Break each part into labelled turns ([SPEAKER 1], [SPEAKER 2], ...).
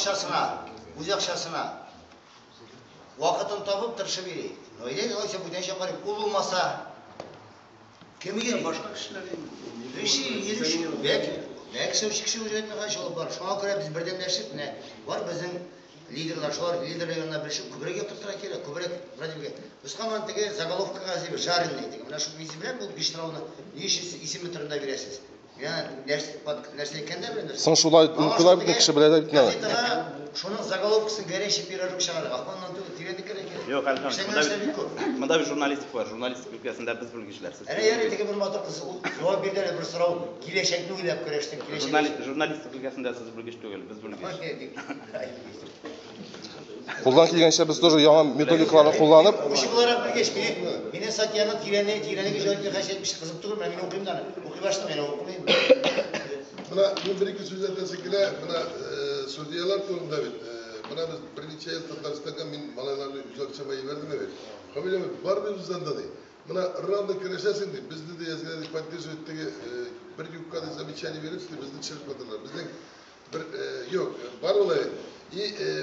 [SPEAKER 1] Өз ақшасына уақытын тауып тырышып берейік. Ойлайды, ойса бұдан шақырып, ол болмаса кемі керек?
[SPEAKER 2] Башқа кішілер
[SPEAKER 1] кіші өзетін қаншалық бар. Шоңа көре біз бірден нәрсек, бар біздің лидерлар, шолар лидерлеріне бірші көбірек ектіртіра керек, көбірек радиоге. Біз қаман теге заголовкаға зебі жарынный деген. Мына шу визи білем, бұл бештірауына не есімі тұрында бересіз. Нәрсе екенде білендір.
[SPEAKER 3] Сын шулай мүмкілай бүтін кіші біледі бітін ала.
[SPEAKER 1] Шоның заголовкасын горячий пирожок шығарып, ақпаннан түгі тиреді керек.
[SPEAKER 4] Yok Alhamdulillah. Mında bir jurnalistik var. Jurnalistik ülkesinde biz bilgiçilersiz.
[SPEAKER 1] Теге бір матыр қыз, жауап берден бір сұрау, келешекті ойлап көрештің.
[SPEAKER 4] Jurnalistik ülkesinde siz bilgiç değil, biz bilgiç.
[SPEAKER 3] Қолдан келгенше біз тоже яңа методикаларды қолданып.
[SPEAKER 1] Ушықларға білгеш, менен статьяны тиреніге жауапке қашет біші қызып тұғыр, мен оқимын даны. Оқи баштым, мен оқимын.
[SPEAKER 5] Mına bu bir iki söz etmesiyle mına sözdiyalar turunda bir. Mına biz birinci yıl Tataristan'a min malalarla yüzak çabayı verdim evet. Kabul mi? Var bir uzanda değil. Mına Irak'ta kreşesin diye bizde de yazgıladık patates ötteki bir yukarıda zamiçani verirse bizde çırpmadılar. Bizden bir yok var olayı.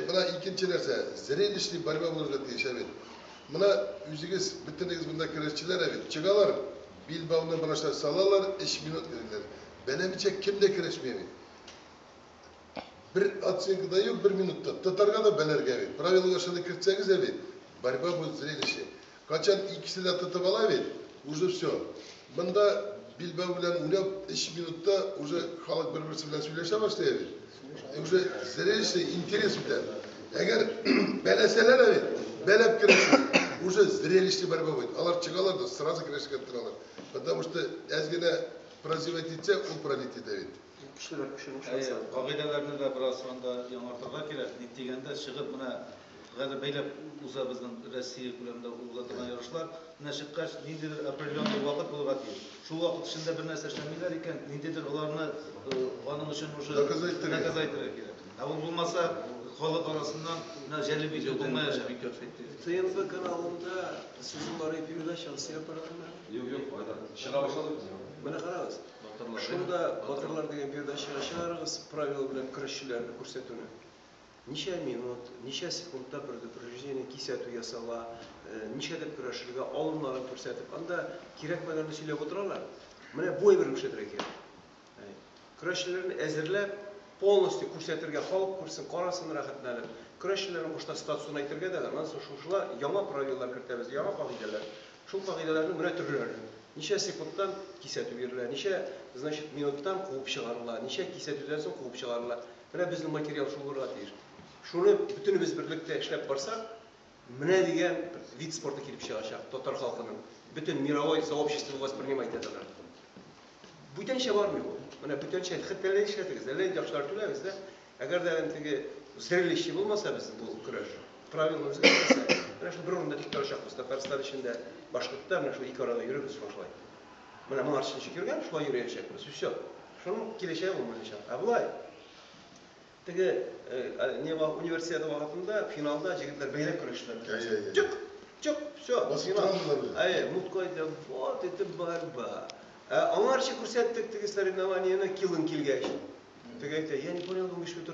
[SPEAKER 5] Mına ikinci nerse zerelişli barba bulacak diye şey evet. Mına yüzüğüz bütünüz bunda kreşçiler evet. Çıgalar Bilbao'nda başlar salarlar 5 minut verirler. Benim için kimde kreşmeyevi? Bir atçınkı da yok, bir minutta. Tatarga da belerge evi. Pravilo aşağıda 48 evi. Barba bu zirelişi. Kaçan ikisi de tatıp alayı. Уже все. Bunda Bilbao bilen uynap 5 minutta уже halk birbirisi bilen söyleşe başlıyor evi. Уже zirelişi interes bilen. Eğer beleseler evi, belep kreşmeyi. Уже zirelişli barba boyut. Alar çıkalar da sırası kreşik ettirirler. Потому что ezgine Prazivetice, o pravitidevit.
[SPEAKER 2] Қағидаларны да біраз сонда яңартырға керек. Дегенде шығып мына қазір бейлеп ұза біздің Россия көлемінде ұзатылған ярышлар, мына шыққаш ниндейдір определенный уақыт болуға тиіс. Шу уақыт ішінде бір нәрсе эшләмиләр икән, ниндейдир оларны аның өчен уже наказать керек. А ол болмаса халық арасынан мына жәлеп итү булмаячак.
[SPEAKER 6] ТНВ каналында sizin var передачасы yapıldığında.
[SPEAKER 7] Yok, шыға башлады biz.
[SPEAKER 6] Bana қараңыз. Шунда батырлар деген передачаға шығарыңыз, правила белән көрәшчеләрне күрсәтүне. Ничә минут, ничә секундта предупреждение кисәтү ясала, ничә дип көрәшергә алымнарын күрсәтеп, анда кирәкмәгәнне сөйләп утыралар. Менә бу әйбер күрсәтергә кирәк. Көрәшчеләрне әзерләп, полностью күрсәтергә, халык күрсен, карасын рәхәтләнеп. Көрәшчеләрнең башта статусын әйтергә дә, аннан соң шушылар яңа правилалар кертәбез, яңа кагыйдәләр. Шул кагыйдәләрне менә төрләре. Ничә секундтан кисәтү бирелә, ничә, значит, минуттан куып чыгарыла, ничә кисәтүдән соң куып чыгарыла. Менә безнең материал шул булырга тиеш. Шуны бүтүнебез берлектә эшләп барсак, менә дигән вид спорты килеп чыгачак татар халкының. Бүтән мировой сообщество воспринимать итәләр. Бүтәнчә бармый бу. Менә бүтәнчә хәттәләр эшләтегез, әле яхшылар түләбез дә. Әгәр дә теге зрелище булмаса без бу көрәш. Правила үзгәртсә, менә шул бер урында тик торачакбыз. Татарстан эчендә башкортта менә шул ике арада йөрибез шулай. Менә моңар өчен йөргән, шулай йөрәчәкбез. Всё. Шуның киләчәге булмаячак. А булай. Теге университет вакытында финалда җегетләр бәйләп көрәштеләр. Чук, всё. Финал. Муткайда вот это борьба. Аңарчы күрсәттек теге соревнованиене килен килгәч. Теге әйтә, я не понял, думаю, что это